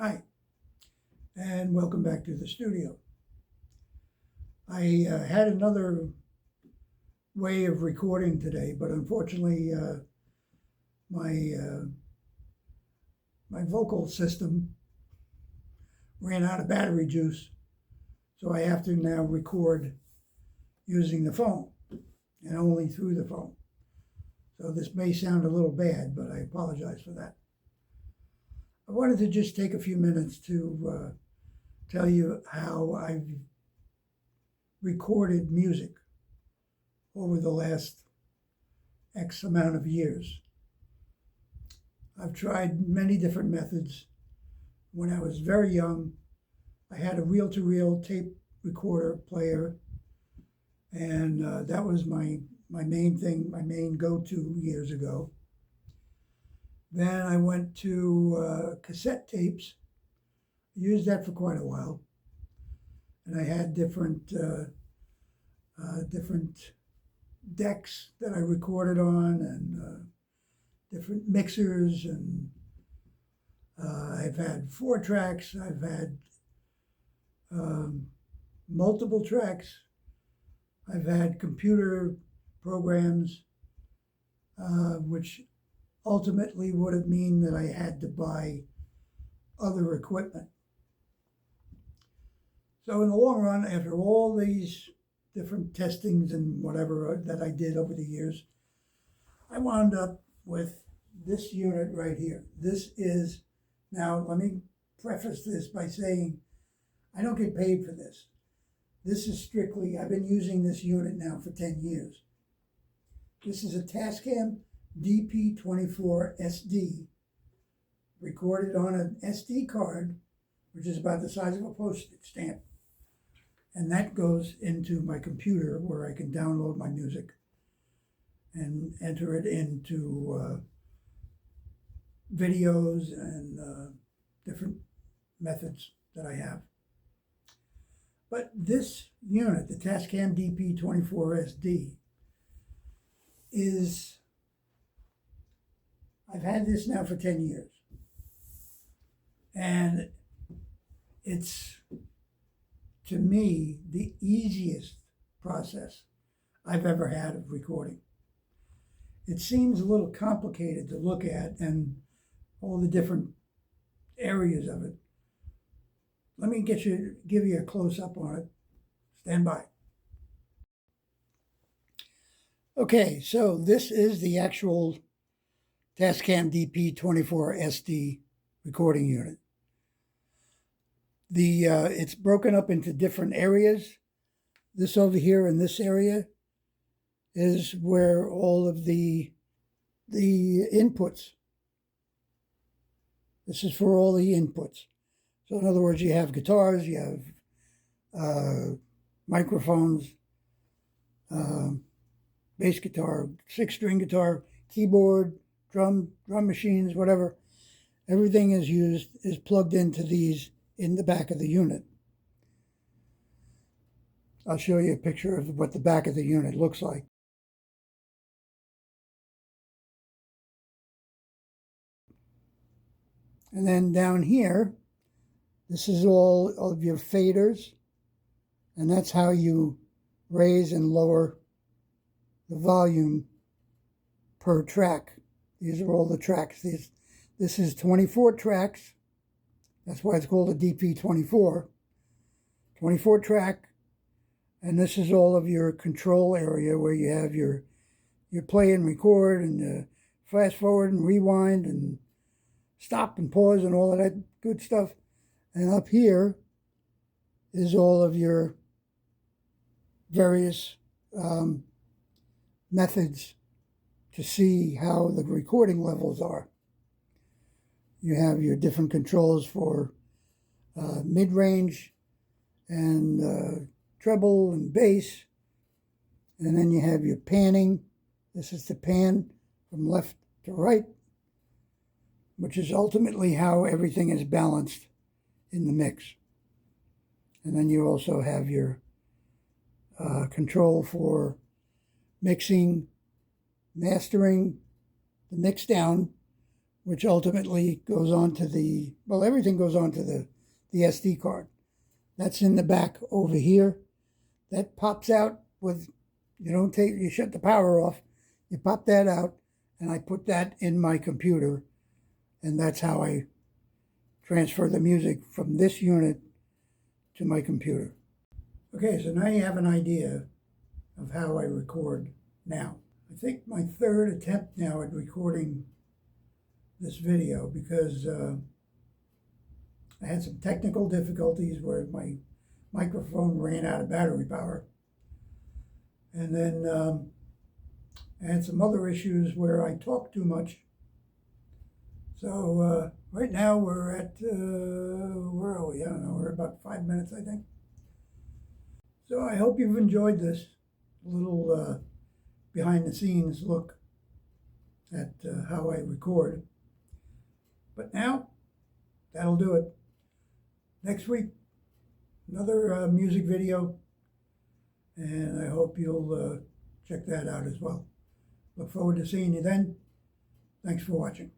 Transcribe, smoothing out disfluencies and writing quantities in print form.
Hi, and welcome back to the studio. I had another way of recording today, but unfortunately, my my vocal system ran out of battery juice, so I have to now record using the phone and only through the phone. So this may sound a little bad, but I apologize for that. I wanted to just take a few minutes to tell you how I've recorded music over the last X amount of years. I've tried many different methods. When I was very young, I had a reel-to-reel tape recorder player, and that was my main thing, my main go-to years ago. Then I went to cassette tapes. I used that for quite a while, and I had different decks that I recorded on, and different mixers, and I've had 4 tracks. I've had multiple tracks. I've had computer programs, which ultimately would have mean that I had to buy other equipment. So in the long run, after all these different testings and whatever that I did over the years, I wound up with this unit right here. This is, now let me preface this by saying I don't get paid for this. This is strictly, I've been using this unit now for 10 years. This is a Tascam DP24 SD, recorded on an SD card, which is about the size of a postage stamp. And that goes into my computer where I can download my music and enter it into videos and different methods that I have. But this unit, the Tascam DP24 SD, is, I've had this now for 10 years. And it's, to me, the easiest process I've ever had of recording. It seems a little complicated to look at and all the different areas of it. Let me give you a close-up on it. Stand by. Okay, so this is the actual Tascam DP24 SD recording unit. It's broken up into different areas. This over here in this area is where all of the inputs. This is for all the inputs. So in other words, you have guitars, you have microphones, bass guitar, 6-string guitar, keyboard, drum machines, whatever. Everything is plugged into these in the back of the unit. I'll show you a picture of what the back of the unit looks like. And then down here, this is all of your faders, and that's how you raise and lower the volume per track. These are all the tracks. This is 24 tracks. That's why it's called a DP24. 24 track, and this is all of your control area where you have your play and record and fast forward and rewind and stop and pause and all of that good stuff. And up here is all of your various methods to see how the recording levels are. You have your different controls for mid-range and treble and bass. And then you have your panning. This is the pan from left to right, which is ultimately how everything is balanced in the mix. And then you also have your control for mixing, mastering, the mix down, which ultimately goes on to well, everything goes on to the SD card. That's in the back over here. That pops out with, you shut the power off, you pop that out, and I put that in my computer, and that's how I transfer the music from this unit to my computer. Okay, so now you have an idea of how I record now. I think my third attempt now at recording this video, because I had some technical difficulties where my microphone ran out of battery power. And then I had some other issues where I talked too much. So right now we're at, where are we? I don't know, we're about 5 minutes, I think. So I hope you've enjoyed this little behind the scenes look at how I record. But now, that'll do it. Next week, another music video, and I hope you'll check that out as well. Look forward to seeing you then. Thanks for watching.